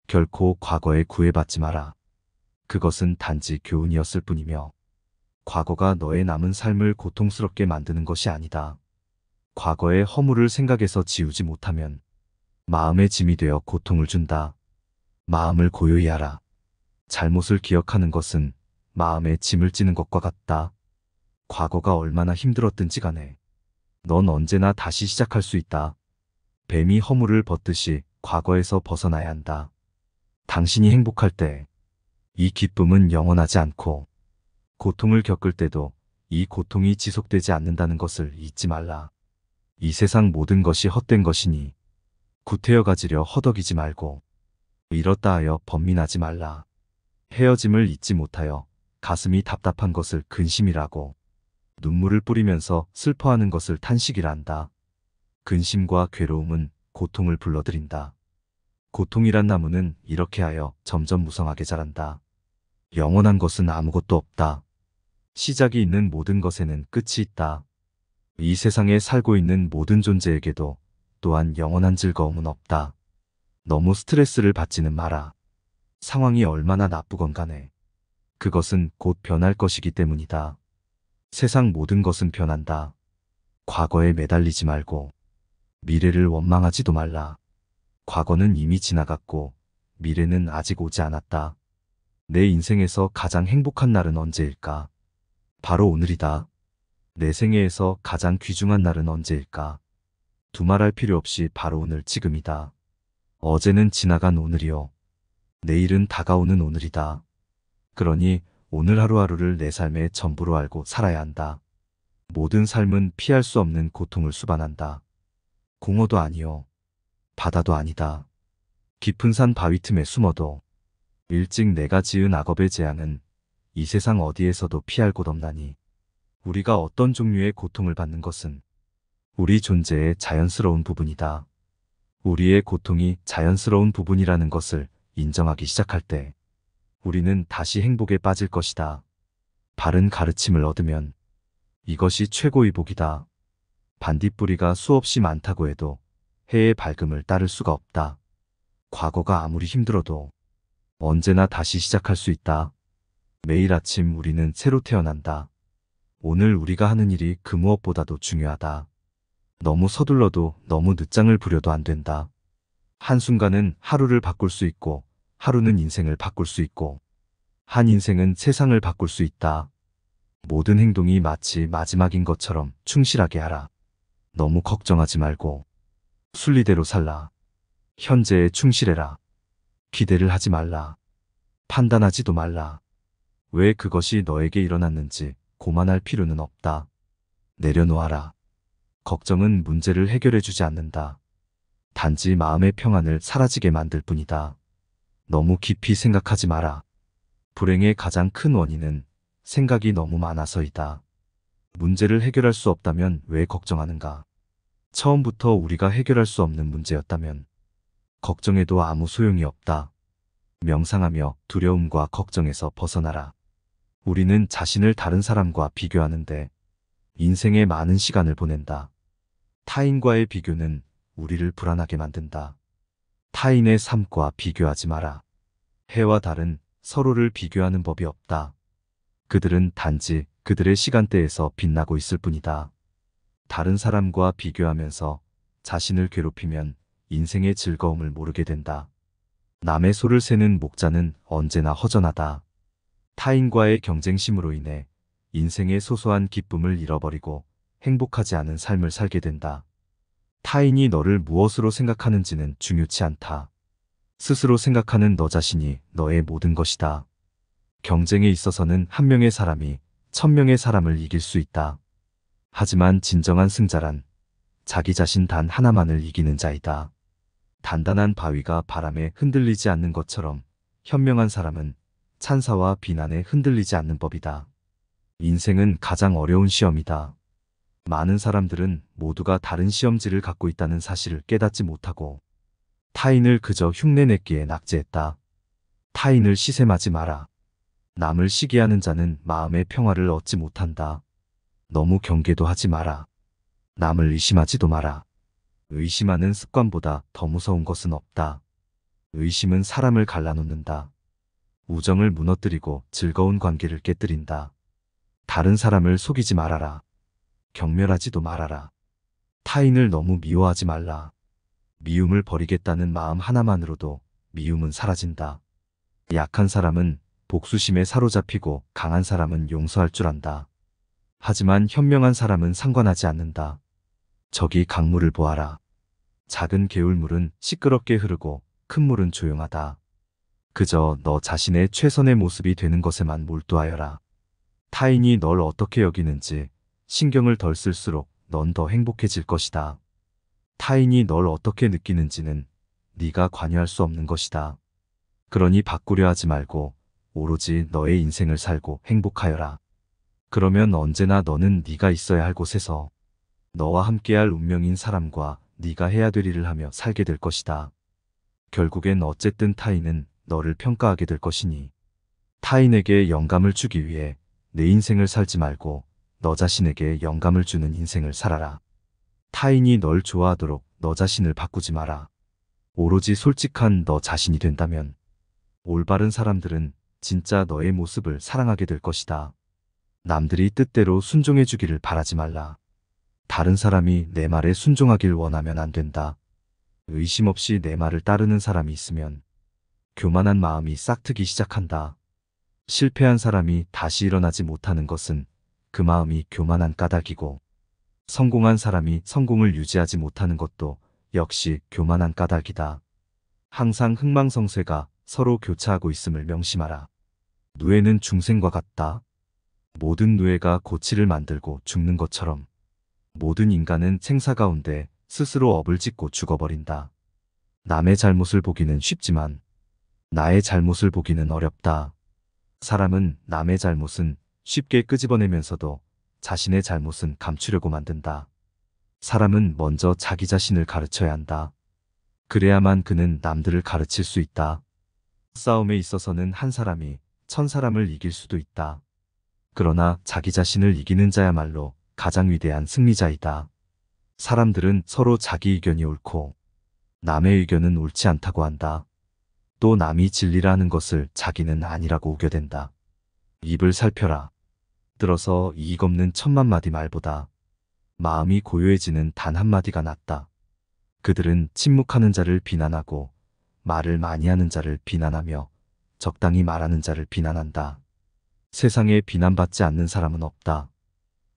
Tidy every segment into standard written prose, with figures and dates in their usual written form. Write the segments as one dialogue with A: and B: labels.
A: 결코 과거에 구애받지 마라. 그것은 단지 교훈이었을 뿐이며 과거가 너의 남은 삶을 고통스럽게 만드는 것이 아니다. 과거의 허물을 생각해서 지우지 못하면 마음의 짐이 되어 고통을 준다. 마음을 고요히 하라. 잘못을 기억하는 것은 마음에 짐을 지는 것과 같다. 과거가 얼마나 힘들었든지 간에 넌 언제나 다시 시작할 수 있다. 뱀이 허물을 벗듯이 과거에서 벗어나야 한다. 당신이 행복할 때 이 기쁨은 영원하지 않고 고통을 겪을 때도 이 고통이 지속되지 않는다는 것을 잊지 말라. 이 세상 모든 것이 헛된 것이니 구태여 가지려 허덕이지 말고 잃었다 하여 번민하지 말라. 헤어짐을 잊지 못하여 가슴이 답답한 것을 근심이라고 눈물을 뿌리면서 슬퍼하는 것을 탄식이란다. 근심과 괴로움은 고통을 불러들인다. 고통이란 나무는 이렇게 하여 점점 무성하게 자란다. 영원한 것은 아무것도 없다. 시작이 있는 모든 것에는 끝이 있다. 이 세상에 살고 있는 모든 존재에게도 또한 영원한 즐거움은 없다. 너무 스트레스를 받지는 마라. 상황이 얼마나 나쁘건 간에 그것은 곧 변할 것이기 때문이다. 세상 모든 것은 변한다. 과거에 매달리지 말고 미래를 원망하지도 말라. 과거는 이미 지나갔고 미래는 아직 오지 않았다. 내 인생에서 가장 행복한 날은 언제일까? 바로 오늘이다. 내 생애에서 가장 귀중한 날은 언제일까? 두말할 필요 없이 바로 오늘 지금이다. 어제는 지나간 오늘이요. 내일은 다가오는 오늘이다. 그러니 오늘 하루하루를 내 삶의 전부로 알고 살아야 한다. 모든 삶은 피할 수 없는 고통을 수반한다. 공허도 아니요. 바다도 아니다. 깊은 산 바위 틈에 숨어도 일찍 내가 지은 악업의 재앙은 이 세상 어디에서도 피할 곳 없나니 우리가 어떤 종류의 고통을 받는 것은 우리 존재의 자연스러운 부분이다. 우리의 고통이 자연스러운 부분이라는 것을 인정하기 시작할 때 우리는 다시 행복에 빠질 것이다. 바른 가르침을 얻으면 이것이 최고의 복이다. 반딧불이가 수없이 많다고 해도 해의 밝음을 따를 수가 없다. 과거가 아무리 힘들어도 언제나 다시 시작할 수 있다. 매일 아침 우리는 새로 태어난다. 오늘 우리가 하는 일이 그 무엇보다도 중요하다. 너무 서둘러도 너무 늦장을 부려도 안 된다. 한순간은 하루를 바꿀 수 있고 하루는 인생을 바꿀 수 있고 한 인생은 세상을 바꿀 수 있다. 모든 행동이 마치 마지막인 것처럼 충실하게 하라. 너무 걱정하지 말고 순리대로 살라. 현재에 충실해라. 기대를 하지 말라. 판단하지도 말라. 왜 그것이 너에게 일어났는지 고만할 필요는 없다. 내려놓아라. 걱정은 문제를 해결해 주지 않는다. 단지 마음의 평안을 사라지게 만들 뿐이다. 너무 깊이 생각하지 마라. 불행의 가장 큰 원인은 생각이 너무 많아서이다. 문제를 해결할 수 없다면 왜 걱정하는가? 처음부터 우리가 해결할 수 없는 문제였다면 걱정해도 아무 소용이 없다. 명상하며 두려움과 걱정에서 벗어나라. 우리는 자신을 다른 사람과 비교하는데 인생의 많은 시간을 보낸다. 타인과의 비교는 우리를 불안하게 만든다. 타인의 삶과 비교하지 마라. 해와 달은 서로를 비교하는 법이 없다. 그들은 단지 그들의 시간대에서 빛나고 있을 뿐이다. 다른 사람과 비교하면서 자신을 괴롭히면 인생의 즐거움을 모르게 된다. 남의 소를 세는 목자는 언제나 허전하다. 타인과의 경쟁심으로 인해 인생의 소소한 기쁨을 잃어버리고 행복하지 않은 삶을 살게 된다. 타인이 너를 무엇으로 생각하는지는 중요치 않다. 스스로 생각하는 너 자신이 너의 모든 것이다. 경쟁에 있어서는 한 명의 사람이 1000명의 사람을 이길 수 있다. 하지만 진정한 승자란 자기 자신 단 하나만을 이기는 자이다. 단단한 바위가 바람에 흔들리지 않는 것처럼 현명한 사람은 찬사와 비난에 흔들리지 않는 법이다. 인생은 가장 어려운 시험이다. 많은 사람들은 모두가 다른 시험지를 갖고 있다는 사실을 깨닫지 못하고 타인을 그저 흉내냈기에 낙제했다. 타인을 시샘하지 마라. 남을 시기하는 자는 마음의 평화를 얻지 못한다. 너무 경계도 하지 마라. 남을 의심하지도 마라. 의심하는 습관보다 더 무서운 것은 없다. 의심은 사람을 갈라놓는다. 우정을 무너뜨리고 즐거운 관계를 깨뜨린다. 다른 사람을 속이지 말아라. 경멸하지도 말아라. 타인을 너무 미워하지 말라. 미움을 버리겠다는 마음 하나만으로도 미움은 사라진다. 약한 사람은 복수심에 사로잡히고 강한 사람은 용서할 줄 안다. 하지만 현명한 사람은 상관하지 않는다. 저기 강물을 보아라. 작은 개울물은 시끄럽게 흐르고 큰 물은 조용하다. 그저 너 자신의 최선의 모습이 되는 것에만 몰두하여라. 타인이 널 어떻게 여기는지 신경을 덜 쓸수록 넌 더 행복해질 것이다. 타인이 널 어떻게 느끼는지는 네가 관여할 수 없는 것이다. 그러니 바꾸려 하지 말고 오로지 너의 인생을 살고 행복하여라. 그러면 언제나 너는 네가 있어야 할 곳에서 너와 함께할 운명인 사람과 네가 해야 될 일을 하며 살게 될 것이다. 결국엔 어쨌든 타인은 너를 평가하게 될 것이니 타인에게 영감을 주기 위해 내 인생을 살지 말고 너 자신에게 영감을 주는 인생을 살아라. 타인이 널 좋아하도록 너 자신을 바꾸지 마라. 오로지 솔직한 너 자신이 된다면 올바른 사람들은 진짜 너의 모습을 사랑하게 될 것이다. 남들이 뜻대로 순종해 주기를 바라지 말라. 다른 사람이 내 말에 순종하길 원하면 안 된다. 의심 없이 내 말을 따르는 사람이 있으면 교만한 마음이 싹트기 시작한다. 실패한 사람이 다시 일어나지 못하는 것은 그 마음이 교만한 까닭이고, 성공한 사람이 성공을 유지하지 못하는 것도 역시 교만한 까닭이다. 항상 흥망성쇠가 서로 교차하고 있음을 명심하라. 누에는 중생과 같다. 모든 누에가 고치를 만들고 죽는 것처럼 모든 인간은 생사 가운데 스스로 업을 짓고 죽어버린다. 남의 잘못을 보기는 쉽지만 나의 잘못을 보기는 어렵다. 사람은 남의 잘못은 쉽게 끄집어내면서도 자신의 잘못은 감추려고 만든다. 사람은 먼저 자기 자신을 가르쳐야 한다. 그래야만 그는 남들을 가르칠 수 있다. 싸움에 있어서는 한 사람이 천 사람을 이길 수도 있다. 그러나 자기 자신을 이기는 자야말로 가장 위대한 승리자이다. 사람들은 서로 자기 의견이 옳고 남의 의견은 옳지 않다고 한다. 또 남이 진리라 하는 것을 자기는 아니라고 우겨댄다. 입을 살펴라. 들어서 이익 없는 천만 마디 말보다 마음이 고요해지는 단 한마디가 낫다. 그들은 침묵하는 자를 비난하고 말을 많이 하는 자를 비난하며 적당히 말하는 자를 비난한다. 세상에 비난받지 않는 사람은 없다.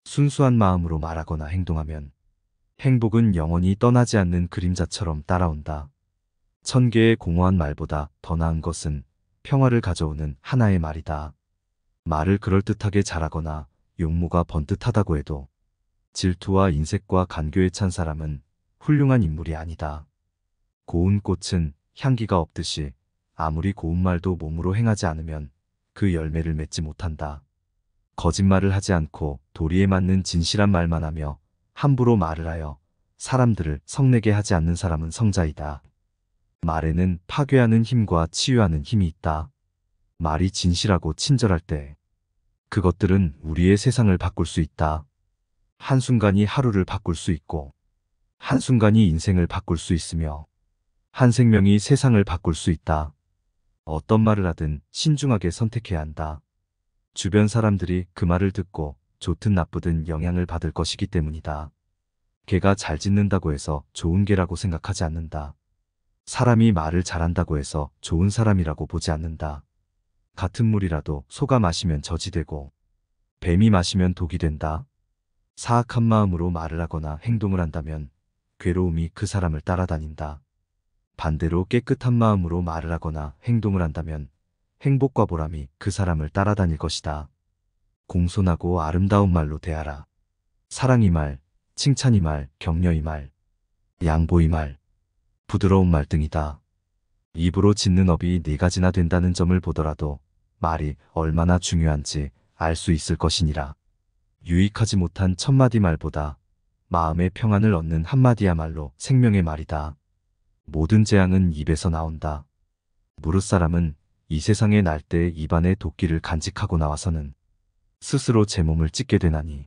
A: 순수한 마음으로 말하거나 행동하면 행복은 영원히 떠나지 않는 그림자처럼 따라온다. 1000개의 공허한 말보다 더 나은 것은 평화를 가져오는 하나의 말이다. 말을 그럴듯하게 잘하거나 용모가 번듯하다고 해도 질투와 인색과 간교에 찬 사람은 훌륭한 인물이 아니다. 고운 꽃은 향기가 없듯이 아무리 고운 말도 몸으로 행하지 않으면 그 열매를 맺지 못한다. 거짓말을 하지 않고 도리에 맞는 진실한 말만 하며 함부로 말을 하여 사람들을 성내게 하지 않는 사람은 성자이다. 말에는 파괴하는 힘과 치유하는 힘이 있다. 말이 진실하고 친절할 때 그것들은 우리의 세상을 바꿀 수 있다. 한순간이 하루를 바꿀 수 있고 한순간이 인생을 바꿀 수 있으며 한 생명이 세상을 바꿀 수 있다. 어떤 말을 하든 신중하게 선택해야 한다. 주변 사람들이 그 말을 듣고 좋든 나쁘든 영향을 받을 것이기 때문이다. 개가 잘 짖는다고 해서 좋은 개라고 생각하지 않는다. 사람이 말을 잘한다고 해서 좋은 사람이라고 보지 않는다. 같은 물이라도 소가 마시면 젖이 되고 뱀이 마시면 독이 된다. 사악한 마음으로 말을 하거나 행동을 한다면 괴로움이 그 사람을 따라다닌다. 반대로 깨끗한 마음으로 말을 하거나 행동을 한다면 행복과 보람이 그 사람을 따라다닐 것이다. 공손하고 아름다운 말로 대하라. 사랑의 말, 칭찬의 말, 격려의 말, 양보의 말, 부드러운 말 등이다. 입으로 짓는 업이 4가지나 된다는 점을 보더라도 말이 얼마나 중요한지 알 수 있을 것이니라. 유익하지 못한 1000마디 말보다 마음의 평안을 얻는 한마디야말로 생명의 말이다. 모든 재앙은 입에서 나온다. 무릇사람은 이 세상에 날 때 입안에 도끼를 간직하고 나와서는 스스로 제 몸을 찢게 되나니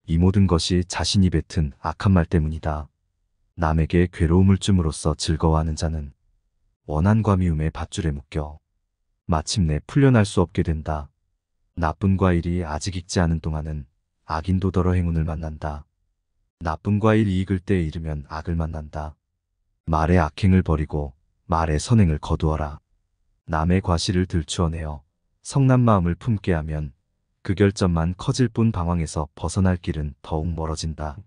A: 이 모든 것이 자신이 뱉은 악한 말 때문이다. 남에게 괴로움을 줌으로써 즐거워하는 자는 원한과 미움의 밧줄에 묶여 마침내 풀려날 수 없게 된다. 나쁜 과일이 아직 익지 않은 동안은 악인도더러 행운을 만난다. 나쁜 과일이 익을 때에 이르면 악을 만난다. 말의 악행을 버리고 말의 선행을 거두어라. 남의 과실을 들추어내어 성난 마음을 품게 하면 그 결점만 커질 뿐 방황에서 벗어날 길은 더욱 멀어진다.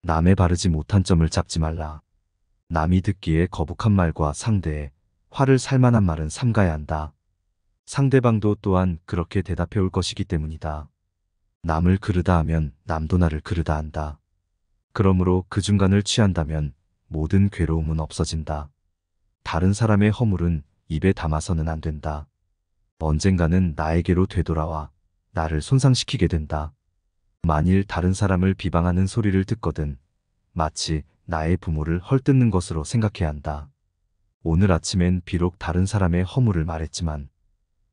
A: 남의 바르지 못한 점을 잡지 말라. 남이 듣기에 거북한 말과 상대에 화를 살만한 말은 삼가야 한다. 상대방도 또한 그렇게 대답해 올 것이기 때문이다. 남을 그르다 하면 남도 나를 그르다 한다. 그러므로 그 중간을 취한다면 모든 괴로움은 없어진다. 다른 사람의 허물은 입에 담아서는 안 된다. 언젠가는 나에게로 되돌아와 나를 손상시키게 된다. 만일 다른 사람을 비방하는 소리를 듣거든 마치 나의 부모를 헐뜯는 것으로 생각해야 한다. 오늘 아침엔 비록 다른 사람의 허물을 말했지만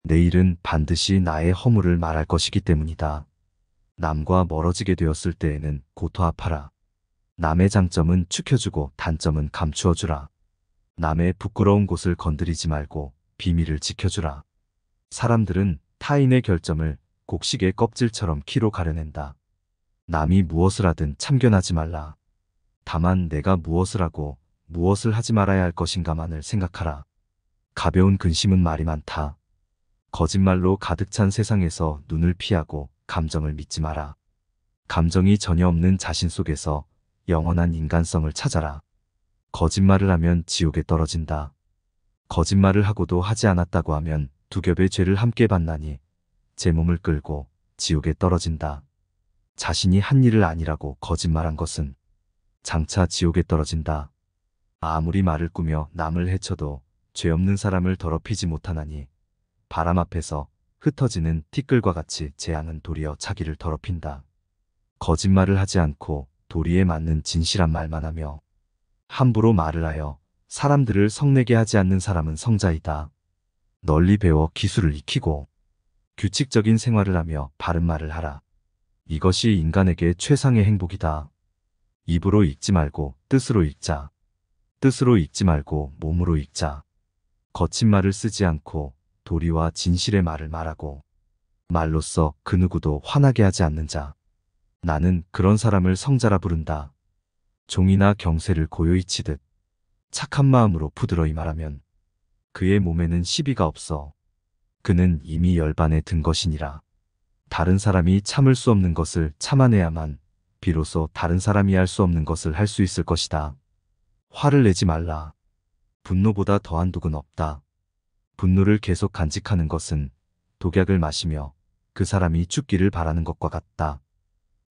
A: 내일은 반드시 나의 허물을 말할 것이기 때문이다. 남과 멀어지게 되었을 때에는 고토하파라. 남의 장점은 축혀주고 단점은 감추어주라. 남의 부끄러운 곳을 건드리지 말고 비밀을 지켜주라. 사람들은 타인의 결점을 곡식의 껍질처럼 키로 가려낸다. 남이 무엇을 하든 참견하지 말라. 다만 내가 무엇을 하고 무엇을 하지 말아야 할 것인가만을 생각하라. 가벼운 근심은 말이 많다. 거짓말로 가득 찬 세상에서 눈을 피하고 감정을 믿지 마라. 감정이 전혀 없는 자신 속에서 영원한 인간성을 찾아라. 거짓말을 하면 지옥에 떨어진다. 거짓말을 하고도 하지 않았다고 하면 두 겹의 죄를 함께 받나니 제 몸을 끌고 지옥에 떨어진다. 자신이 한 일을 아니라고 거짓말한 것은 장차 지옥에 떨어진다. 아무리 말을 꾸며 남을 해쳐도 죄 없는 사람을 더럽히지 못하나니 바람 앞에서 흩어지는 티끌과 같이 재앙은 도리어 자기를 더럽힌다. 거짓말을 하지 않고 도리에 맞는 진실한 말만 하며 함부로 말을 하여 사람들을 성내게 하지 않는 사람은 성자이다. 널리 배워 기술을 익히고 규칙적인 생활을 하며 바른 말을 하라. 이것이 인간에게 최상의 행복이다. 입으로 읽지 말고 뜻으로 읽자. 뜻으로 읽지 말고 몸으로 읽자. 거친 말을 쓰지 않고 도리와 진실의 말을 말하고 말로써 그 누구도 화나게 하지 않는 자. 나는 그런 사람을 성자라 부른다. 종이나 경세를 고요히 치듯 착한 마음으로 부드러이 말하면 그의 몸에는 시비가 없어. 그는 이미 열반에 든 것이니라. 다른 사람이 참을 수 없는 것을 참아내야만 비로소 다른 사람이 할 수 없는 것을 할 수 있을 것이다. 화를 내지 말라. 분노보다 더한 독은 없다. 분노를 계속 간직하는 것은 독약을 마시며 그 사람이 죽기를 바라는 것과 같다.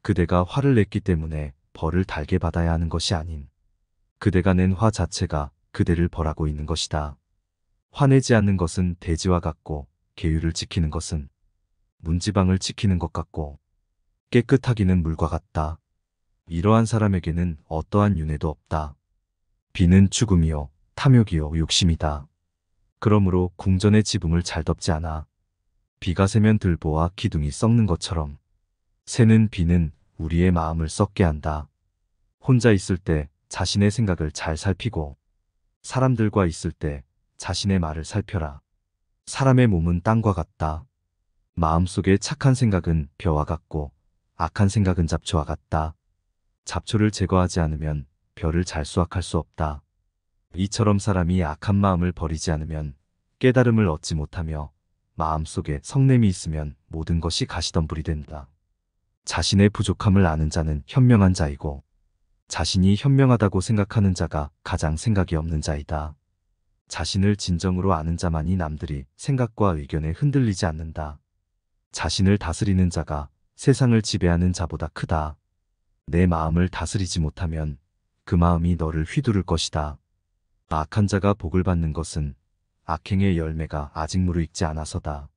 A: 그대가 화를 냈기 때문에 벌을 달게 받아야 하는 것이 아닌 그대가 낸 화 자체가 그대를 벌하고 있는 것이다. 화내지 않는 것은 대지와 같고 계율을 지키는 것은 문지방을 지키는 것 같고 깨끗하기는 물과 같다. 이러한 사람에게는 어떠한 윤회도 없다. 비는 죽음이요 탐욕이요 욕심이다. 그러므로 궁전의 지붕을 잘 덮지 않아. 비가 새면 들보와 기둥이 썩는 것처럼 새는 비는 우리의 마음을 썩게 한다. 혼자 있을 때 자신의 생각을 잘 살피고 사람들과 있을 때 자신의 말을 살펴라. 사람의 몸은 땅과 같다. 마음속에 착한 생각은 벼와 같고 악한 생각은 잡초와 같다. 잡초를 제거하지 않으면 벼를 잘 수확할 수 없다. 이처럼 사람이 악한 마음을 버리지 않으면 깨달음을 얻지 못하며 마음속에 성냄이 있으면 모든 것이 가시덤불이 된다. 자신의 부족함을 아는 자는 현명한 자이고 자신이 현명하다고 생각하는 자가 가장 생각이 없는 자이다. 자신을 진정으로 아는 자만이 남들이 생각과 의견에 흔들리지 않는다. 자신을 다스리는 자가 세상을 지배하는 자보다 크다. 내 마음을 다스리지 못하면 그 마음이 너를 휘두를 것이다. 악한 자가 복을 받는 것은 악행의 열매가 아직 무르익지 않아서다.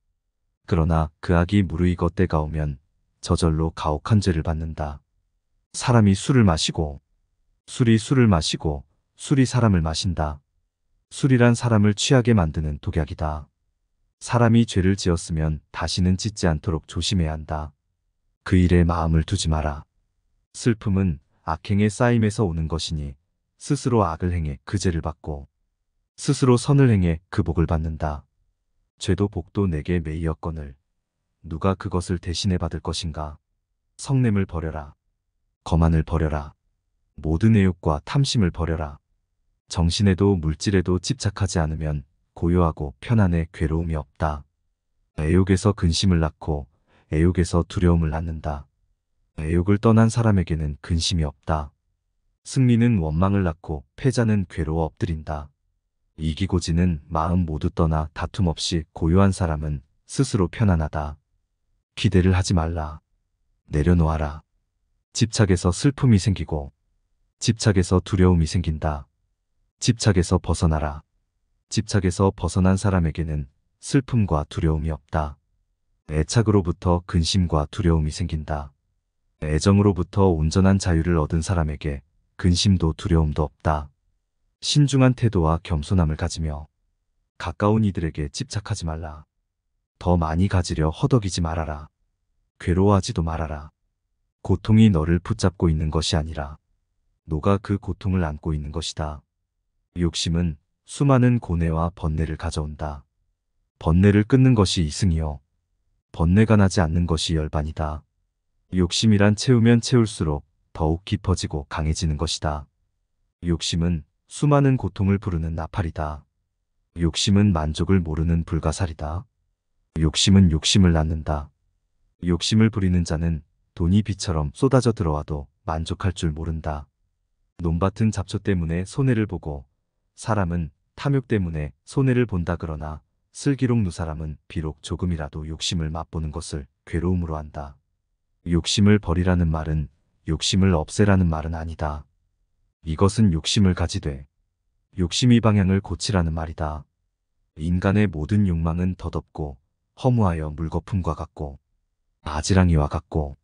A: 그러나 그 악이 무르익어 때가 오면 저절로 가혹한 죄를 받는다. 사람이 술을 마시고 술이 술을 마시고 술이 사람을 마신다. 술이란 사람을 취하게 만드는 독약이다. 사람이 죄를 지었으면 다시는 짓지 않도록 조심해야 한다. 그 일에 마음을 두지 마라. 슬픔은 악행의 쌓임에서 오는 것이니 스스로 악을 행해 그 죄를 받고 스스로 선을 행해 그 복을 받는다. 죄도 복도 내게 매이었거늘 누가 그것을 대신해 받을 것인가. 성냄을 버려라. 거만을 버려라. 모든 애욕과 탐심을 버려라. 정신에도 물질에도 집착하지 않으면 고요하고 편안해 괴로움이 없다. 애욕에서 근심을 낳고 애욕에서 두려움을 낳는다. 애욕을 떠난 사람에게는 근심이 없다. 승리는 원망을 낳고 패자는 괴로워 엎드린다. 이기고 지는 마음 모두 떠나 다툼 없이 고요한 사람은 스스로 편안하다. 기대를 하지 말라. 내려놓아라. 집착에서 슬픔이 생기고 집착에서 두려움이 생긴다. 집착에서 벗어나라. 집착에서 벗어난 사람에게는 슬픔과 두려움이 없다. 애착으로부터 근심과 두려움이 생긴다. 애정으로부터 온전한 자유를 얻은 사람에게 근심도 두려움도 없다. 신중한 태도와 겸손함을 가지며 가까운 이들에게 집착하지 말라. 더 많이 가지려 허덕이지 말아라. 괴로워하지도 말아라. 고통이 너를 붙잡고 있는 것이 아니라 너가 그 고통을 안고 있는 것이다. 욕심은 수많은 고뇌와 번뇌를 가져온다. 번뇌를 끊는 것이 이승이요. 번뇌가 나지 않는 것이 열반이다. 욕심이란 채우면 채울수록 더욱 깊어지고 강해지는 것이다. 욕심은 수많은 고통을 부르는 나팔이다. 욕심은 만족을 모르는 불가사리다. 욕심은 욕심을 낳는다. 욕심을 부리는 자는 돈이 비처럼 쏟아져 들어와도 만족할 줄 모른다. 논밭은 잡초 때문에 손해를 보고 사람은 탐욕 때문에 손해를 본다. 그러나 슬기록 누사람은 비록 조금이라도 욕심을 맛보는 것을 괴로움으로 한다. 욕심을 버리라는 말은 욕심을 없애라는 말은 아니다. 이것은 욕심을 가지되 욕심이 방향을 고치라는 말이다. 인간의 모든 욕망은 더덥고 허무하여 물거품과 같고 바지랑이와 같고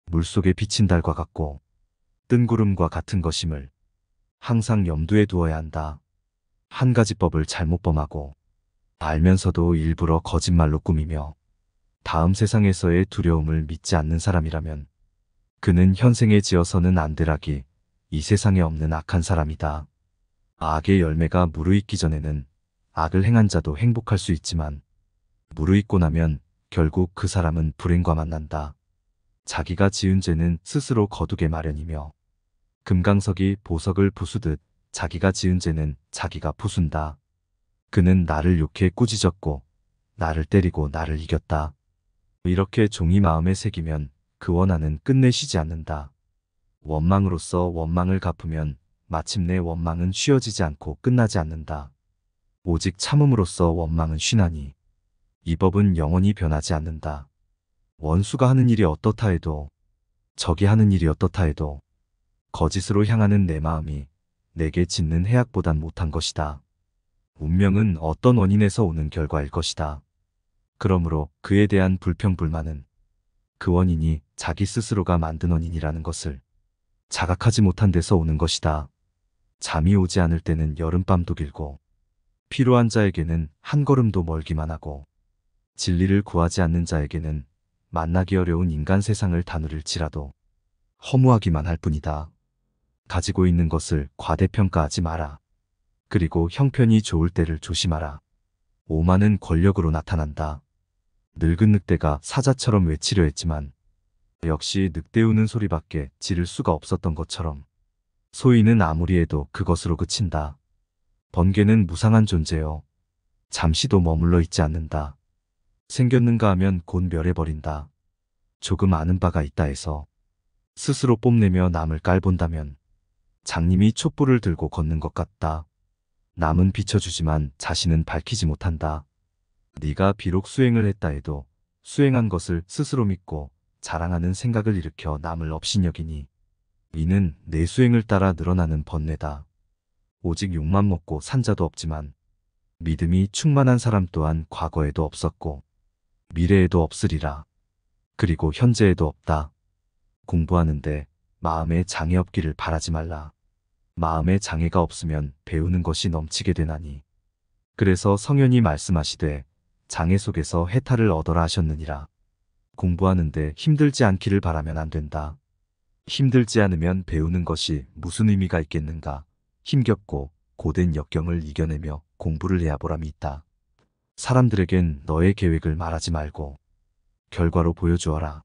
A: 물속에 비친 달과 같고 뜬구름과 같은 것임을 항상 염두에 두어야 한다. 한 가지 법을 잘못 범하고 알면서도 일부러 거짓말로 꾸미며 다음 세상에서의 두려움을 믿지 않는 사람이라면 그는 현생에 지어서는 안 될 악이 이 세상에 없는 악한 사람이다. 악의 열매가 무르익기 전에는 악을 행한 자도 행복할 수 있지만 무르익고 나면 결국 그 사람은 불행과 만난다. 자기가 지은 죄는 스스로 거두게 마련이며 금강석이 보석을 부수듯 자기가 지은 죄는 자기가 부순다. 그는 나를 욕해 꾸짖었고 나를 때리고 나를 이겼다. 이렇게 종이 마음에 새기면 그 원한은 끝내 쉬지 않는다. 원망으로서 원망을 갚으면 마침내 원망은 쉬어지지 않고 끝나지 않는다. 오직 참음으로써 원망은 쉬나니 이 법은 영원히 변하지 않는다. 원수가 하는 일이 어떻다 해도 적이 하는 일이 어떻다 해도 거짓으로 향하는 내 마음이 내게 짓는 해악보단 못한 것이다. 운명은 어떤 원인에서 오는 결과일 것이다. 그러므로 그에 대한 불평불만은 그 원인이 자기 스스로가 만든 원인이라는 것을 자각하지 못한 데서 오는 것이다. 잠이 오지 않을 때는 여름밤도 길고 필요한 자에게는 한 걸음도 멀기만 하고 진리를 구하지 않는 자에게는 만나기 어려운 인간 세상을 다누릴지라도 허무하기만 할 뿐이다. 가지고 있는 것을 과대평가하지 마라. 그리고 형편이 좋을 때를 조심하라. 오만은 권력으로 나타난다. 늙은 늑대가 사자처럼 외치려 했지만 역시 늑대 우는 소리밖에 지를 수가 없었던 것처럼 소인은 아무리 해도 그것으로 그친다. 번개는 무상한 존재요. 잠시도 머물러 있지 않는다. 생겼는가 하면 곧 멸해버린다. 조금 아는 바가 있다 해서 스스로 뽐내며 남을 깔본다면 장님이 촛불을 들고 걷는 것 같다. 남은 비춰주지만 자신은 밝히지 못한다. 네가 비록 수행을 했다 해도 수행한 것을 스스로 믿고 자랑하는 생각을 일으켜 남을 업신여기니 이는 내 수행을 따라 늘어나는 번뇌다. 오직 욕만 먹고 산 자도 없지만 믿음이 충만한 사람 또한 과거에도 없었고 미래에도 없으리라. 그리고 현재에도 없다. 공부하는데 마음에 장애 없기를 바라지 말라. 마음에 장애가 없으면 배우는 것이 넘치게 되나니. 그래서 성현이 말씀하시되 장애 속에서 해탈을 얻어라 하셨느니라. 공부하는데 힘들지 않기를 바라면 안 된다. 힘들지 않으면 배우는 것이 무슨 의미가 있겠는가. 힘겹고 고된 역경을 이겨내며 공부를 해야 보람이 있다. 사람들에겐 너의 계획을 말하지 말고 결과로 보여주어라.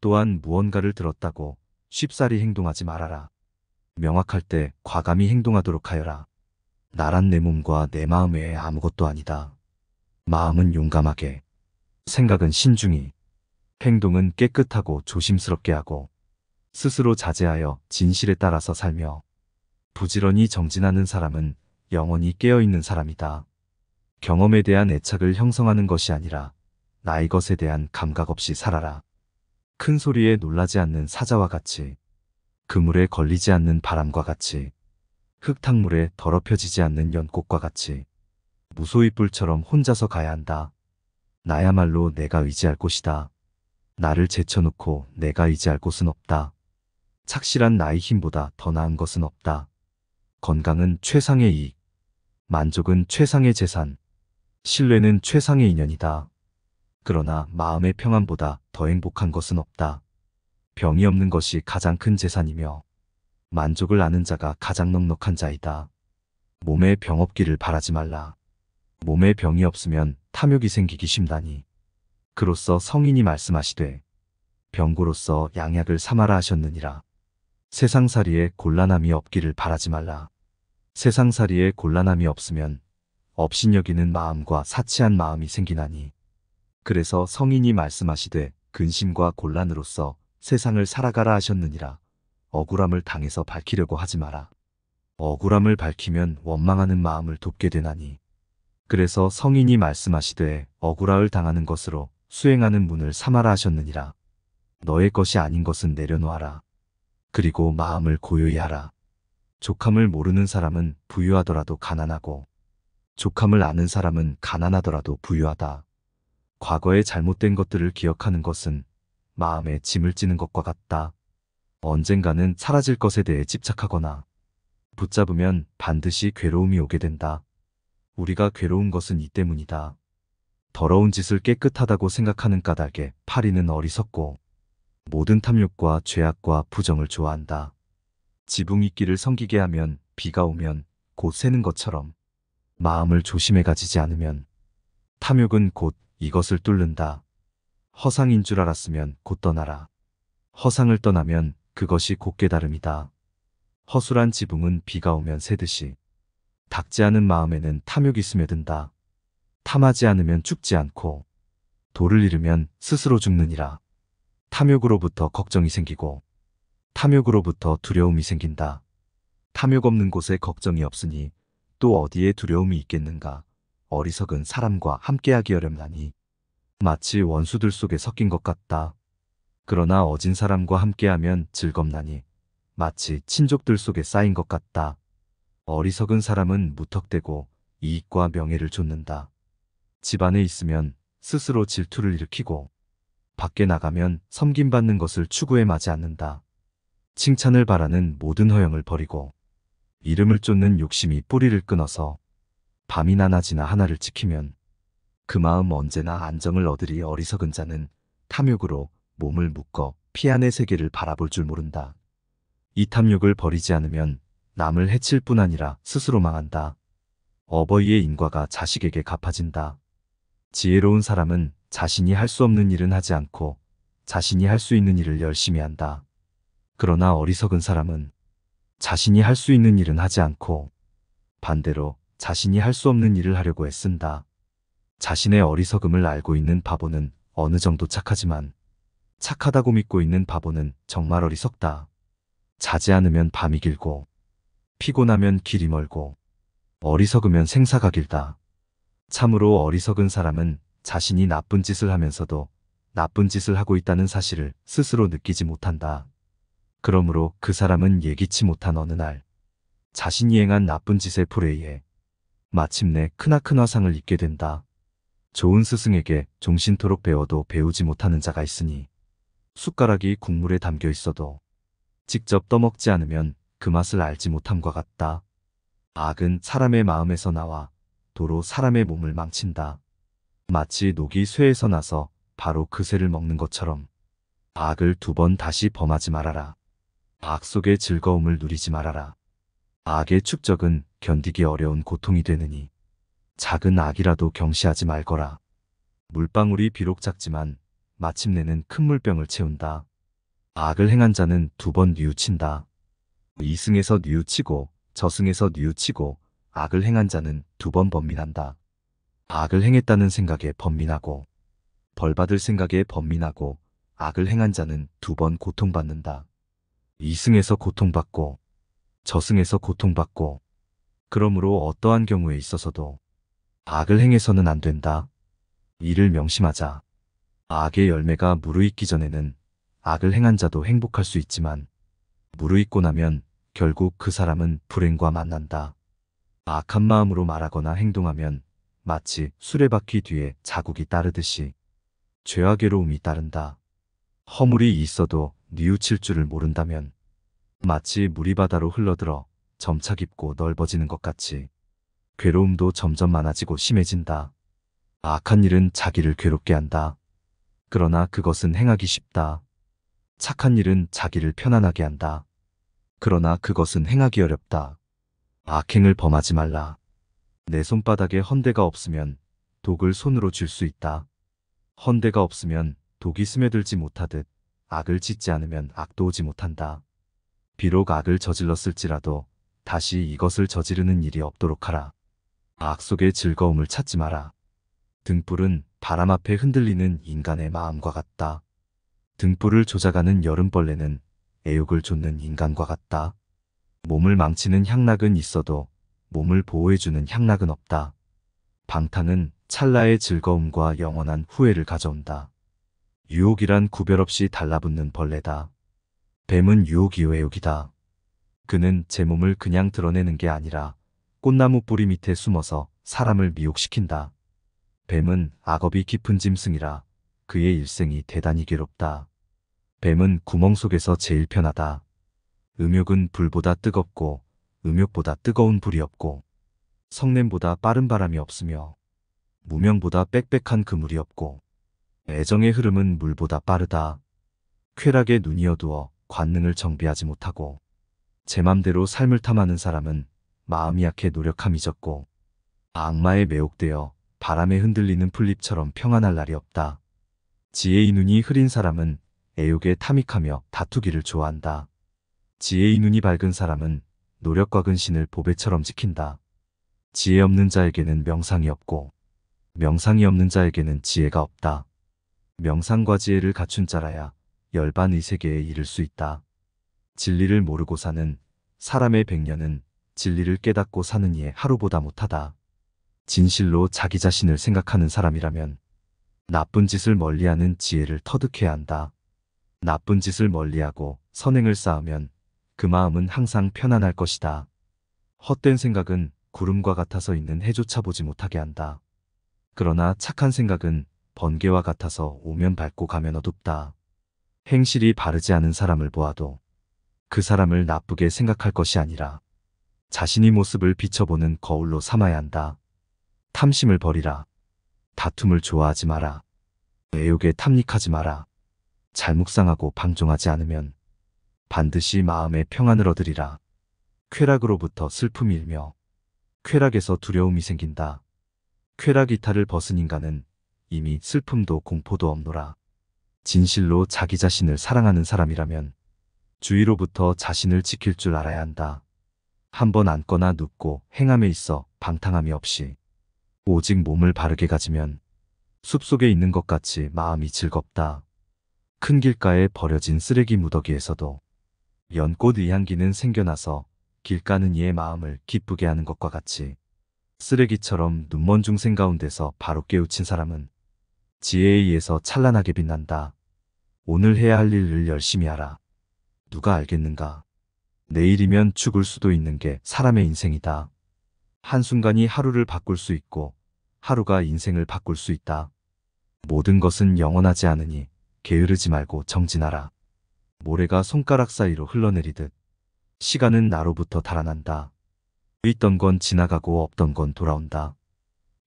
A: 또한 무언가를 들었다고 쉽사리 행동하지 말아라. 명확할 때 과감히 행동하도록 하여라. 나란 내 몸과 내 마음 외에 아무것도 아니다. 마음은 용감하게, 생각은 신중히, 행동은 깨끗하고 조심스럽게 하고 스스로 자제하여 진실에 따라서 살며 부지런히 정진하는 사람은 영원히 깨어있는 사람이다. 경험에 대한 애착을 형성하는 것이 아니라 나의 것에 대한 감각 없이 살아라. 큰 소리에 놀라지 않는 사자와 같이, 그물에 걸리지 않는 바람과 같이, 흙탕물에 더럽혀지지 않는 연꽃과 같이 무소의 뿔처럼 혼자서 가야 한다. 나야말로 내가 의지할 곳이다. 나를 제쳐놓고 내가 의지할 곳은 없다. 착실한 나의 힘보다 더 나은 것은 없다. 건강은 최상의 이익, 만족은 최상의 재산, 신뢰는 최상의 인연이다. 그러나 마음의 평안보다 더 행복한 것은 없다. 병이 없는 것이 가장 큰 재산이며 만족을 아는 자가 가장 넉넉한 자이다. 몸에 병 없기를 바라지 말라. 몸에 병이 없으면 탐욕이 생기기 쉽다니. 그로써 성인이 말씀하시되 병고로서 양약을 삼아라 하셨느니라. 세상살이에 곤란함이 없기를 바라지 말라. 세상살이에 곤란함이 없으면 업신여기는 마음과 사치한 마음이 생기나니. 그래서 성인이 말씀하시되 근심과 곤란으로서 세상을 살아가라 하셨느니라. 억울함을 당해서 밝히려고 하지 마라. 억울함을 밝히면 원망하는 마음을 돕게 되나니. 그래서 성인이 말씀하시되 억울함을 당하는 것으로 수행하는 문을 삼아라 하셨느니라. 너의 것이 아닌 것은 내려놓아라. 그리고 마음을 고요히 하라. 족함을 모르는 사람은 부유하더라도 가난하고 족함을 아는 사람은 가난하더라도 부유하다. 과거의 잘못된 것들을 기억하는 것은 마음에 짐을 지는 것과 같다. 언젠가는 사라질 것에 대해 집착하거나 붙잡으면 반드시 괴로움이 오게 된다. 우리가 괴로운 것은 이 때문이다. 더러운 짓을 깨끗하다고 생각하는 까닭에 파리는 어리석고 모든 탐욕과 죄악과 부정을 좋아한다. 지붕 이끼를 섬기게 하면 비가 오면 곧 새는 것처럼 마음을 조심해 가지지 않으면 탐욕은 곧 이것을 뚫는다. 허상인 줄 알았으면 곧 떠나라. 허상을 떠나면 그것이 곧 깨달음이다. 허술한 지붕은 비가 오면 새듯이 닦지 않은 마음에는 탐욕이 스며든다. 탐하지 않으면 죽지 않고 도를 잃으면 스스로 죽느니라. 탐욕으로부터 걱정이 생기고 탐욕으로부터 두려움이 생긴다. 탐욕 없는 곳에 걱정이 없으니 또 어디에 두려움이 있겠는가. 어리석은 사람과 함께하기 어렵나니 마치 원수들 속에 섞인 것 같다. 그러나 어진 사람과 함께하면 즐겁나니 마치 친족들 속에 쌓인 것 같다. 어리석은 사람은 무턱대고 이익과 명예를 좇는다. 집 안에 있으면 스스로 질투를 일으키고 밖에 나가면 섬김받는 것을 추구해 마지 않는다. 칭찬을 바라는 모든 허영을 버리고 이름을 쫓는 욕심이 뿌리를 끊어서 밤이나 낮이나 하나를 지키면 그 마음 언제나 안정을 얻으리. 어리석은 자는 탐욕으로 몸을 묶어 피 안의 세계를 바라볼 줄 모른다. 이 탐욕을 버리지 않으면 남을 해칠 뿐 아니라 스스로 망한다. 어버이의 인과가 자식에게 갚아진다. 지혜로운 사람은 자신이 할 수 없는 일은 하지 않고 자신이 할 수 있는 일을 열심히 한다. 그러나 어리석은 사람은 자신이 할 수 있는 일은 하지 않고 반대로 자신이 할 수 없는 일을 하려고 애쓴다. 자신의 어리석음을 알고 있는 바보는 어느 정도 착하지만 착하다고 믿고 있는 바보는 정말 어리석다. 자지 않으면 밤이 길고 피곤하면 길이 멀고 어리석으면 생사가 길다. 참으로 어리석은 사람은 자신이 나쁜 짓을 하면서도 나쁜 짓을 하고 있다는 사실을 스스로 느끼지 못한다. 그러므로 그 사람은 예기치 못한 어느 날 자신이 행한 나쁜 짓의 불의에 마침내 크나큰 화상을 입게 된다. 좋은 스승에게 종신토록 배워도 배우지 못하는 자가 있으니 숟가락이 국물에 담겨 있어도 직접 떠먹지 않으면 그 맛을 알지 못함과 같다. 악은 사람의 마음에서 나와 도로 사람의 몸을 망친다. 마치 녹이 쇠에서 나서 바로 그 쇠를 먹는 것처럼 악을 2번 다시 범하지 말아라. 악 속의 즐거움을 누리지 말아라. 악의 축적은 견디기 어려운 고통이 되느니 작은 악이라도 경시하지 말거라. 물방울이 비록 작지만 마침내는 큰 물병을 채운다. 악을 행한 자는 2번 뉘우친다. 이승에서 뉘우치고 저승에서 뉘우치고 악을 행한 자는 2번 번민한다. 악을 행했다는 생각에 번민하고 벌받을 생각에 번민하고 악을 행한 자는 2번 고통받는다. 이승에서 고통받고 저승에서 고통받고 그러므로 어떠한 경우에 있어서도 악을 행해서는 안 된다. 이를 명심하자. 악의 열매가 무르익기 전에는 악을 행한 자도 행복할 수 있지만 무르익고 나면 결국 그 사람은 불행과 만난다. 악한 마음으로 말하거나 행동하면 마치 수레바퀴 뒤에 자국이 따르듯이 죄와 괴로움이 따른다. 허물이 있어도 뉘우칠 줄을 모른다면 마치 물이 바다로 흘러들어 점차 깊고 넓어지는 것 같이 괴로움도 점점 많아지고 심해진다. 악한 일은 자기를 괴롭게 한다. 그러나 그것은 행하기 쉽다. 착한 일은 자기를 편안하게 한다. 그러나 그것은 행하기 어렵다. 악행을 범하지 말라. 내 손바닥에 헌대가 없으면 독을 손으로 쥘 수 있다. 헌대가 없으면 독이 스며들지 못하듯 악을 짓지 않으면 악도 오지 못한다. 비록 악을 저질렀을지라도 다시 이것을 저지르는 일이 없도록 하라. 악 속의 즐거움을 찾지 마라. 등불은 바람 앞에 흔들리는 인간의 마음과 같다. 등불을 조작하는 여름벌레는 애욕을 좇는 인간과 같다. 몸을 망치는 향락은 있어도 몸을 보호해주는 향락은 없다. 방탕은 찰나의 즐거움과 영원한 후회를 가져온다. 유혹이란 구별 없이 달라붙는 벌레다. 뱀은 유혹이요 애욕이다. 그는 제 몸을 그냥 드러내는 게 아니라 꽃나무 뿌리 밑에 숨어서 사람을 미혹시킨다. 뱀은 악업이 깊은 짐승이라 그의 일생이 대단히 괴롭다. 뱀은 구멍 속에서 제일 편하다. 음욕은 불보다 뜨겁고 음욕보다 뜨거운 불이 없고 성냄보다 빠른 바람이 없으며 무명보다 빽빽한 그물이 없고 애정의 흐름은 물보다 빠르다. 쾌락에 눈이 어두워 관능을 정비하지 못하고 제 맘대로 삶을 탐하는 사람은 마음이 약해 노력함이 적고 악마에 매혹되어 바람에 흔들리는 풀잎처럼 평안할 날이 없다. 지혜의 눈이 흐린 사람은 애욕에 탐닉하며 다투기를 좋아한다. 지혜의 눈이 밝은 사람은 노력과 근신을 보배처럼 지킨다. 지혜 없는 자에게는 명상이 없고 명상이 없는 자에게는 지혜가 없다. 명상과 지혜를 갖춘 자라야 열반의 세계에 이를 수 있다. 진리를 모르고 사는 사람의 100년은 진리를 깨닫고 사는 이의 하루보다 못하다. 진실로 자기 자신을 생각하는 사람이라면 나쁜 짓을 멀리하는 지혜를 터득해야 한다. 나쁜 짓을 멀리하고 선행을 쌓으면 그 마음은 항상 편안할 것이다. 헛된 생각은 구름과 같아서 있는 해조차 보지 못하게 한다. 그러나 착한 생각은 번개와 같아서 오면 밝고 가면 어둡다. 행실이 바르지 않은 사람을 보아도 그 사람을 나쁘게 생각할 것이 아니라 자신의 모습을 비춰보는 거울로 삼아야 한다. 탐심을 버리라. 다툼을 좋아하지 마라. 애욕에 탐닉하지 마라. 잘 묵상하고 방종하지 않으면 반드시 마음의 평안을 얻으리라. 쾌락으로부터 슬픔이 일며 쾌락에서 두려움이 생긴다. 쾌락 이탈을 벗은 인간은 이미 슬픔도 공포도 없노라. 진실로 자기 자신을 사랑하는 사람이라면 주의로부터 자신을 지킬 줄 알아야 한다. 한번 앉거나 눕고 행함에 있어 방탕함이 없이 오직 몸을 바르게 가지면 숲속에 있는 것 같이 마음이 즐겁다. 큰 길가에 버려진 쓰레기 무더기에서도 연꽃의 향기는 생겨나서 길 가는 이의 마음을 기쁘게 하는 것과 같이 쓰레기처럼 눈먼 중생 가운데서 바로 깨우친 사람은 지혜에 의해서 찬란하게 빛난다. 오늘 해야 할 일을 열심히 하라. 누가 알겠는가? 내일이면 죽을 수도 있는 게 사람의 인생이다. 한순간이 하루를 바꿀 수 있고 하루가 인생을 바꿀 수 있다. 모든 것은 영원하지 않으니 게으르지 말고 정진하라. 모래가 손가락 사이로 흘러내리듯 시간은 나로부터 달아난다. 있던 건 지나가고 없던 건 돌아온다.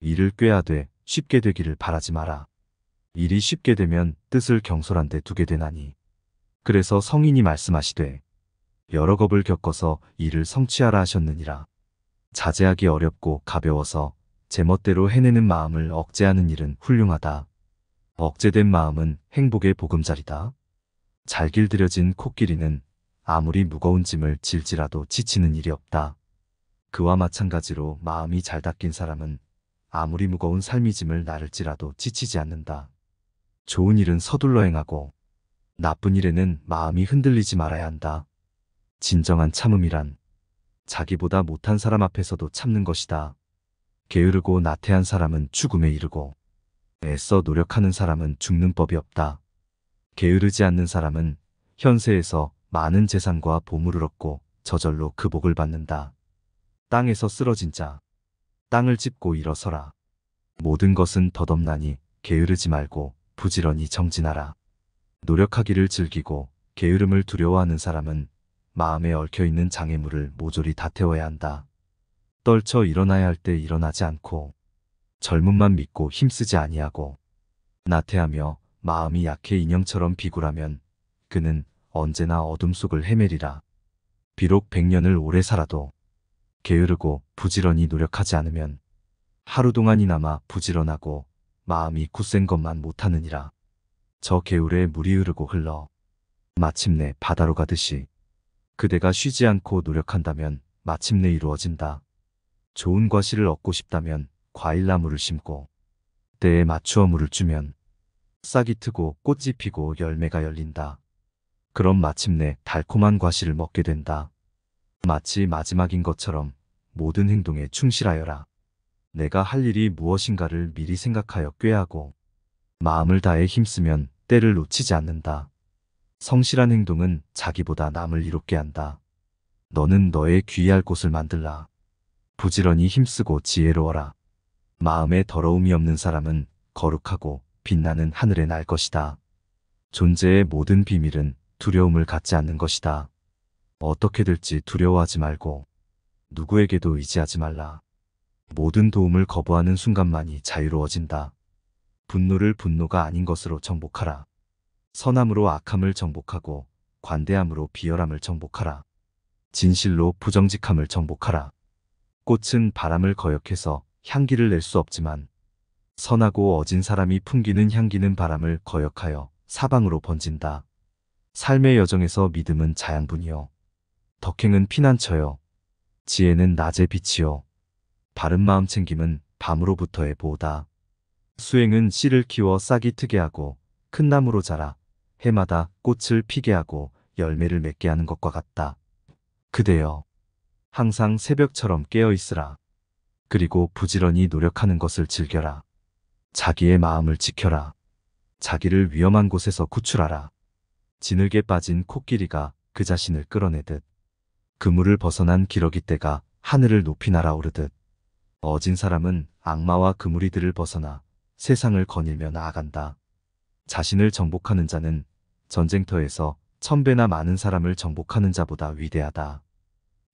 A: 일을 꾀하되 쉽게 되기를 바라지 마라. 일이 쉽게 되면 뜻을 경솔한데 두게 되나니. 그래서 성인이 말씀하시되 여러 겁을 겪어서 일을 성취하라 하셨느니라. 자제하기 어렵고 가벼워서 제멋대로 해내는 마음을 억제하는 일은 훌륭하다. 억제된 마음은 행복의 보금자리다. 잘 길들여진 코끼리는 아무리 무거운 짐을 질지라도 지치는 일이 없다. 그와 마찬가지로 마음이 잘 닦인 사람은 아무리 무거운 삶의 짐을 나를지라도 지치지 않는다. 좋은 일은 서둘러 행하고 나쁜 일에는 마음이 흔들리지 말아야 한다. 진정한 참음이란 자기보다 못한 사람 앞에서도 참는 것이다. 게으르고 나태한 사람은 죽음에 이르고 애써 노력하는 사람은 죽는 법이 없다. 게으르지 않는 사람은 현세에서 많은 재산과 보물을 얻고 저절로 그 복을 받는다. 땅에서 쓰러진 자, 땅을 짚고 일어서라. 모든 것은 덧없나니 게으르지 말고 부지런히 정진하라. 노력하기를 즐기고 게으름을 두려워하는 사람은 마음에 얽혀있는 장애물을 모조리 다 태워야 한다. 떨쳐 일어나야 할 때 일어나지 않고 젊음만 믿고 힘쓰지 아니하고 나태하며 마음이 약해 인형처럼 비굴하면 그는 언제나 어둠 속을 헤매리라. 비록 100년을 오래 살아도 게으르고 부지런히 노력하지 않으면 하루 동안이나마 부지런하고 마음이 굳센 것만 못하느니라. 저 개울에 물이 흐르고 흘러 마침내 바다로 가듯이 그대가 쉬지 않고 노력한다면 마침내 이루어진다. 좋은 과실을 얻고 싶다면 과일나무를 심고 때에 맞추어 물을 주면 싹이 트고 꽃이 피고 열매가 열린다. 그럼 마침내 달콤한 과실을 먹게 된다. 마치 마지막인 것처럼 모든 행동에 충실하여라. 내가 할 일이 무엇인가를 미리 생각하여 꾀하고 마음을 다해 힘쓰면 때를 놓치지 않는다. 성실한 행동은 자기보다 남을 이롭게 한다. 너는 너의 귀할 곳을 만들라. 부지런히 힘쓰고 지혜로워라. 마음에 더러움이 없는 사람은 거룩하고 빛나는 하늘에 날 것이다. 존재의 모든 비밀은 두려움을 갖지 않는 것이다. 어떻게 될지 두려워하지 말고 누구에게도 의지하지 말라. 모든 도움을 거부하는 순간만이 자유로워진다. 분노를 분노가 아닌 것으로 정복하라. 선함으로 악함을 정복하고 관대함으로 비열함을 정복하라. 진실로 부정직함을 정복하라. 꽃은 바람을 거역해서 향기를 낼 수 없지만 선하고 어진 사람이 풍기는 향기는 바람을 거역하여 사방으로 번진다. 삶의 여정에서 믿음은 자양분이요 덕행은 피난처요 지혜는 낮의 빛이요 바른 마음 챙김은 밤으로부터의 보호다. 수행은 씨를 키워 싹이 트게 하고 큰 나무로 자라 해마다 꽃을 피게 하고 열매를 맺게 하는 것과 같다. 그대여 항상 새벽처럼 깨어 있으라. 그리고 부지런히 노력하는 것을 즐겨라. 자기의 마음을 지켜라. 자기를 위험한 곳에서 구출하라. 진흙에 빠진 코끼리가 그 자신을 끌어내듯 그물을 벗어난 기러기 떼가 하늘을 높이 날아오르듯 어진 사람은 악마와 그무리들을 벗어나 세상을 거닐며 나아간다. 자신을 정복하는 자는 전쟁터에서 1000배나 많은 사람을 정복하는 자보다 위대하다.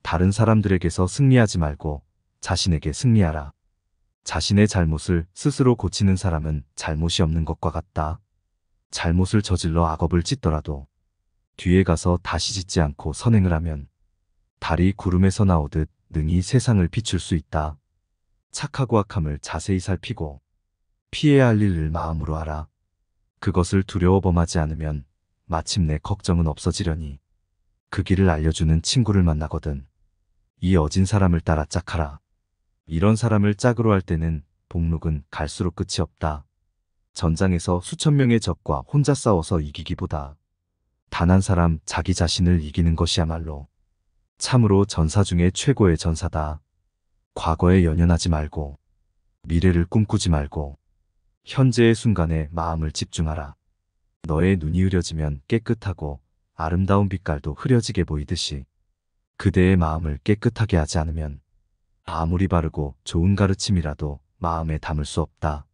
A: 다른 사람들에게서 승리하지 말고 자신에게 승리하라. 자신의 잘못을 스스로 고치는 사람은 잘못이 없는 것과 같다. 잘못을 저질러 악업을 짓더라도 뒤에 가서 다시 짓지 않고 선행을 하면 달이 구름에서 나오듯 능히 세상을 비출 수 있다. 착하고 악함을 자세히 살피고 피해야 할 일을 마음으로 하라. 그것을 두려워 범하지 않으면 마침내 걱정은 없어지려니 그 길을 알려주는 친구를 만나거든. 이 어진 사람을 따라 짝하라. 이런 사람을 짝으로 할 때는 복록은 갈수록 끝이 없다. 전장에서 수천 명의 적과 혼자 싸워서 이기기보다 단 한 사람 자기 자신을 이기는 것이야말로 참으로 전사 중에 최고의 전사다. 과거에 연연하지 말고 미래를 꿈꾸지 말고 현재의 순간에 마음을 집중하라. 너의 눈이 흐려지면 깨끗하고 아름다운 빛깔도 흐려지게 보이듯이 그대의 마음을 깨끗하게 하지 않으면 아무리 바르고 좋은 가르침이라도 마음에 담을 수 없다.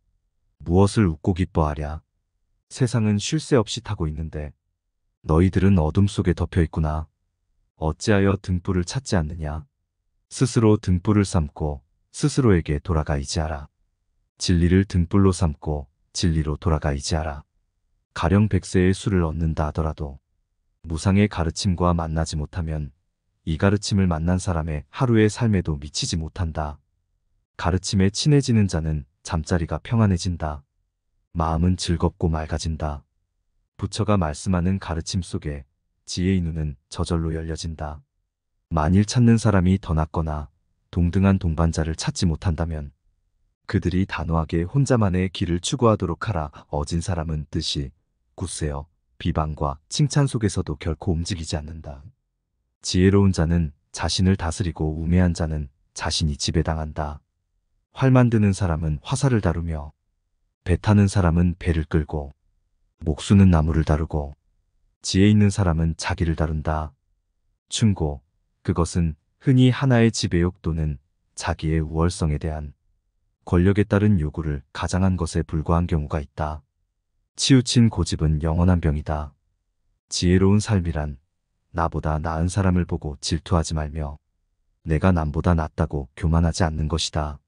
A: 무엇을 웃고 기뻐하랴. 세상은 쉴 새 없이 타고 있는데 너희들은 어둠 속에 덮여 있구나. 어찌하여 등불을 찾지 않느냐. 스스로 등불을 삼고 스스로에게 돌아가 의지하라. 진리를 등불로 삼고 진리로 돌아가 의지하라. 가령 100세의 수를 얻는다 하더라도 무상의 가르침과 만나지 못하면 이 가르침을 만난 사람의 하루의 삶에도 미치지 못한다. 가르침에 친해지는 자는 잠자리가 평안해진다. 마음은 즐겁고 맑아진다. 부처가 말씀하는 가르침 속에 지혜의 눈은 저절로 열려진다. 만일 찾는 사람이 더 낫거나 동등한 동반자를 찾지 못한다면 그들이 단호하게 혼자만의 길을 추구하도록 하라. 어진 사람은 뜻이 굳세어 비방과 칭찬 속에서도 결코 움직이지 않는다. 지혜로운 자는 자신을 다스리고 우매한 자는 자신이 지배당한다. 활 만드는 사람은 화살을 다루며 배 타는 사람은 배를 끌고 목수는 나무를 다루고 지혜 있는 사람은 자기를 다룬다. 충고, 그것은 흔히 하나의 지배욕 또는 자기의 우월성에 대한 권력에 따른 요구를 가장한 것에 불과한 경우가 있다. 치우친 고집은 영원한 병이다. 지혜로운 삶이란 나보다 나은 사람을 보고 질투하지 말며 내가 남보다 낫다고 교만하지 않는 것이다.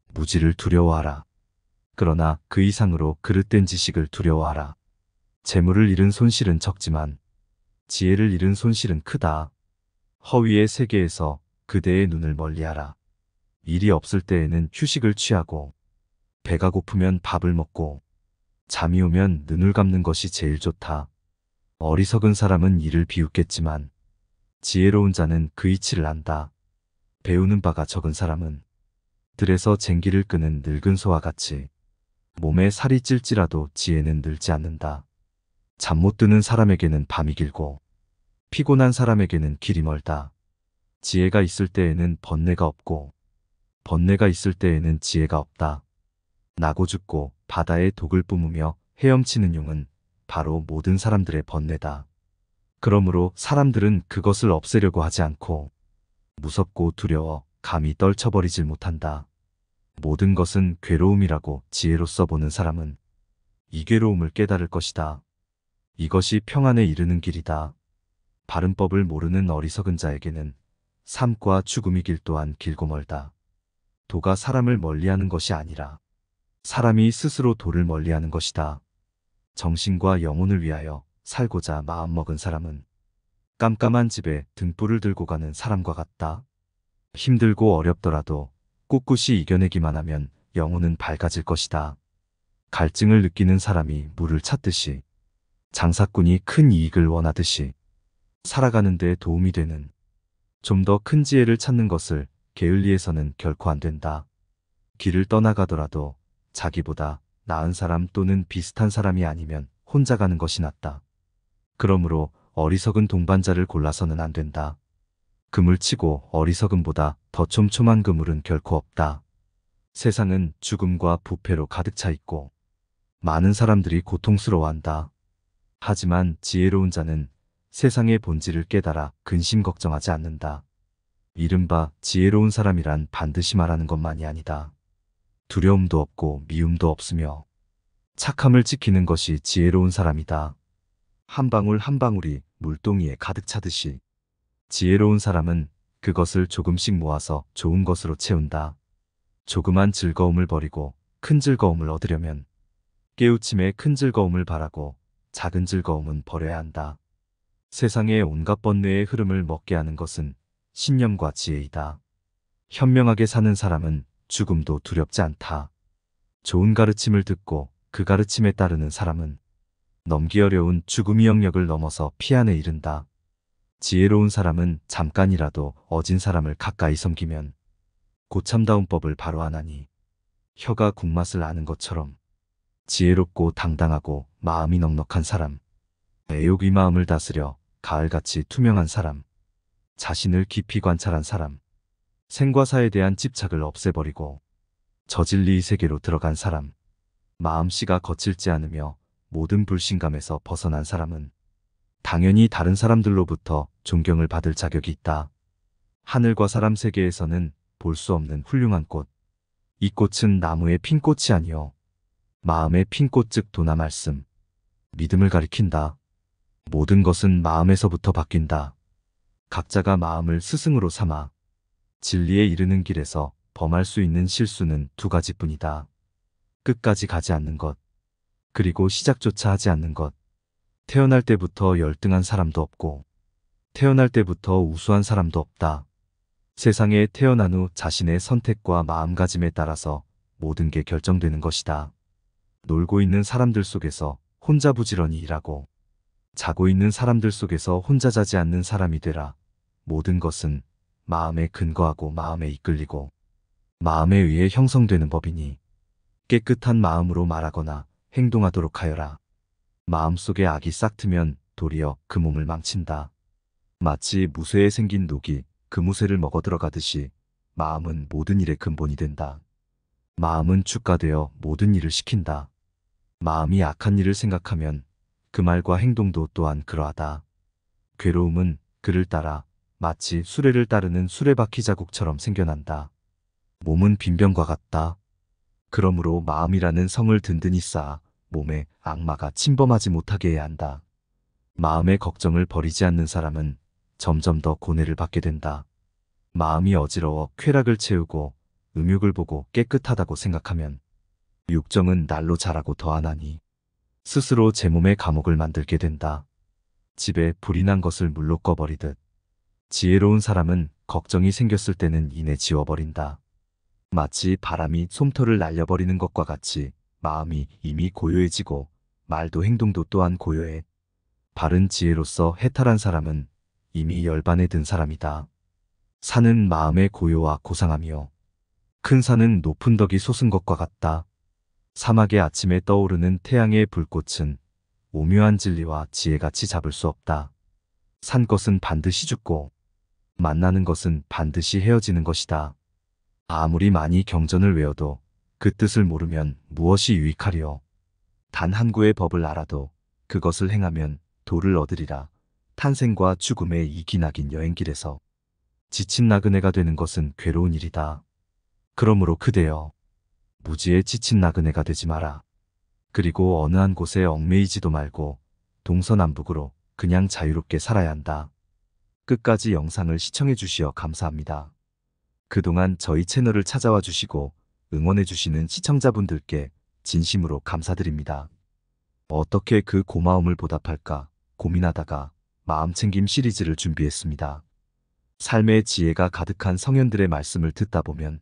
A: 무지를 두려워하라. 그러나 그 이상으로 그릇된 지식을 두려워하라. 재물을 잃은 손실은 적지만 지혜를 잃은 손실은 크다. 허위의 세계에서 그대의 눈을 멀리하라. 일이 없을 때에는 휴식을 취하고 배가 고프면 밥을 먹고 잠이 오면 눈을 감는 것이 제일 좋다. 어리석은 사람은 이를 비웃겠지만 지혜로운 자는 그 이치를 안다. 배우는 바가 적은 사람은 들에서 쟁기를 끄는 늙은 소와 같이 몸에 살이 찔지라도 지혜는 늘지 않는다. 잠 못 드는 사람에게는 밤이 길고 피곤한 사람에게는 길이 멀다. 지혜가 있을 때에는 번뇌가 없고 번뇌가 있을 때에는 지혜가 없다. 나고 죽고 바다에 독을 뿜으며 헤엄치는 용은 바로 모든 사람들의 번뇌다. 그러므로 사람들은 그것을 없애려고 하지 않고 무섭고 두려워 감히 떨쳐버리질 못한다. 모든 것은 괴로움이라고 지혜로써 보는 사람은 이 괴로움을 깨달을 것이다. 이것이 평안에 이르는 길이다. 바른 법을 모르는 어리석은 자에게는 삶과 죽음의 길 또한 길고 멀다. 도가 사람을 멀리하는 것이 아니라 사람이 스스로 도를 멀리하는 것이다. 정신과 영혼을 위하여 살고자 마음먹은 사람은 깜깜한 집에 등불을 들고 가는 사람과 같다. 힘들고 어렵더라도 꿋꿋이 이겨내기만 하면 영혼은 밝아질 것이다. 갈증을 느끼는 사람이 물을 찾듯이 장사꾼이 큰 이익을 원하듯이 살아가는 데 도움이 되는 좀 더 큰 지혜를 찾는 것을 게을리해서는 결코 안 된다. 길을 떠나가더라도 자기보다 나은 사람 또는 비슷한 사람이 아니면 혼자 가는 것이 낫다. 그러므로 어리석은 동반자를 골라서는 안 된다. 그물 치고 어리석음보다 더 촘촘한 그물은 결코 없다. 세상은 죽음과 부패로 가득 차 있고 많은 사람들이 고통스러워한다. 하지만 지혜로운 자는 세상의 본질을 깨달아 근심 걱정하지 않는다. 이른바 지혜로운 사람이란 반드시 말하는 것만이 아니다. 두려움도 없고 미움도 없으며 착함을 지키는 것이 지혜로운 사람이다. 한 방울 한 방울이 물동이에 가득 차듯이 지혜로운 사람은 그것을 조금씩 모아서 좋은 것으로 채운다. 조그만 즐거움을 버리고 큰 즐거움을 얻으려면 깨우침에 큰 즐거움을 바라고 작은 즐거움은 버려야 한다. 세상의 온갖 번뇌의 흐름을 먹게 하는 것은 신념과 지혜이다. 현명하게 사는 사람은 죽음도 두렵지 않다. 좋은 가르침을 듣고 그 가르침에 따르는 사람은 넘기 어려운 죽음의 영역을 넘어서 피안에 이른다. 지혜로운 사람은 잠깐이라도 어진 사람을 가까이 섬기면 고참다운 법을 바로 하나니 혀가 국맛을 아는 것처럼 지혜롭고 당당하고 마음이 넉넉한 사람, 애욕의 마음을 다스려 가을같이 투명한 사람, 자신을 깊이 관찰한 사람, 생과사에 대한 집착을 없애버리고 저진리의 세계로 들어간 사람, 마음씨가 거칠지 않으며 모든 불신감에서 벗어난 사람은 당연히 다른 사람들로부터 존경을 받을 자격이 있다. 하늘과 사람 세계에서는 볼 수 없는 훌륭한 꽃, 이 꽃은 나무의 핀 꽃이 아니요 마음의 핀 꽃 즉 도나 말씀, 믿음을 가리킨다. 모든 것은 마음에서부터 바뀐다. 각자가 마음을 스승으로 삼아 진리에 이르는 길에서 범할 수 있는 실수는 두 가지뿐이다. 끝까지 가지 않는 것, 그리고 시작조차 하지 않는 것. 태어날 때부터 열등한 사람도 없고 태어날 때부터 우수한 사람도 없다. 세상에 태어난 후 자신의 선택과 마음가짐에 따라서 모든 게 결정되는 것이다. 놀고 있는 사람들 속에서 혼자 부지런히 일하고, 자고 있는 사람들 속에서 혼자 자지 않는 사람이 되라. 모든 것은 마음에 근거하고 마음에 이끌리고 마음에 의해 형성되는 법이니 깨끗한 마음으로 말하거나 행동하도록 하여라. 마음속에 악이 싹 트면 도리어 그 몸을 망친다. 마치 무쇠에 생긴 녹이 그 무쇠를 먹어 들어가듯이 마음은 모든 일의 근본이 된다. 마음은 주가되어 모든 일을 시킨다. 마음이 악한 일을 생각하면 그 말과 행동도 또한 그러하다. 괴로움은 그를 따라 마치 수레를 따르는 수레바퀴 자국처럼 생겨난다. 몸은 빈병과 같다. 그러므로 마음이라는 성을 든든히 쌓아 몸에 악마가 침범하지 못하게 해야 한다. 마음의 걱정을 버리지 않는 사람은 점점 더 고뇌를 받게 된다. 마음이 어지러워 쾌락을 채우고 음욕을 보고 깨끗하다고 생각하면 육정은 날로 자라고 더하나니 스스로 제 몸에 감옥을 만들게 된다. 집에 불이 난 것을 물로 꺼버리듯 지혜로운 사람은 걱정이 생겼을 때는 이내 지워버린다. 마치 바람이 솜털을 날려버리는 것과 같이 마음이 이미 고요해지고 말도 행동도 또한 고요해. 바른 지혜로서 해탈한 사람은 이미 열반에 든 사람이다. 산은 마음의 고요와 고상하며 큰 산은 높은 덕이 솟은 것과 같다. 사막의 아침에 떠오르는 태양의 불꽃은 오묘한 진리와 지혜같이 잡을 수 없다. 산 것은 반드시 죽고 만나는 것은 반드시 헤어지는 것이다. 아무리 많이 경전을 외워도 그 뜻을 모르면 무엇이 유익하리요. 단 한 구의 법을 알아도 그것을 행하면 도를 얻으리라. 탄생과 죽음의 이 기나긴 여행길에서 지친 나그네가 되는 것은 괴로운 일이다. 그러므로 그대여 무지에 지친 나그네가 되지 마라. 그리고 어느 한 곳에 얽매이지도 말고 동서남북으로 그냥 자유롭게 살아야 한다. 끝까지 영상을 시청해 주시어 감사합니다. 그동안 저희 채널을 찾아와 주시고 응원해 주시는 시청자분들께 진심으로 감사드립니다. 어떻게 그 고마움을 보답할까 고민하다가 마음챙김 시리즈를 준비했습니다. 삶의 지혜가 가득한 성현들의 말씀을 듣다 보면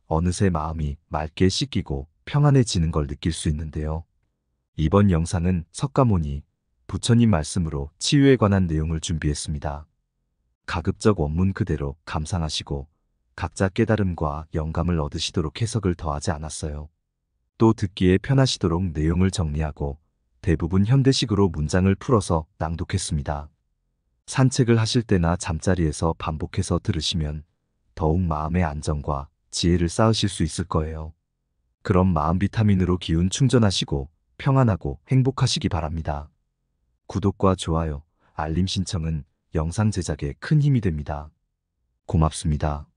A: 어느새 마음이 맑게 씻기고 평안해지는 걸 느낄 수 있는데요. 이번 영상은 석가모니, 부처님 말씀으로 치유에 관한 내용을 준비했습니다. 가급적 원문 그대로 감상하시고 각자 깨달음과 영감을 얻으시도록 해석을 더하지 않았어요. 또 듣기에 편하시도록 내용을 정리하고 대부분 현대식으로 문장을 풀어서 낭독했습니다. 산책을 하실 때나 잠자리에서 반복해서 들으시면 더욱 마음의 안정과 지혜를 쌓으실 수 있을 거예요. 그럼 마음 비타민으로 기운 충전하시고 평안하고 행복하시기 바랍니다. 구독과 좋아요, 알림 신청은 영상 제작에 큰 힘이 됩니다. 고맙습니다.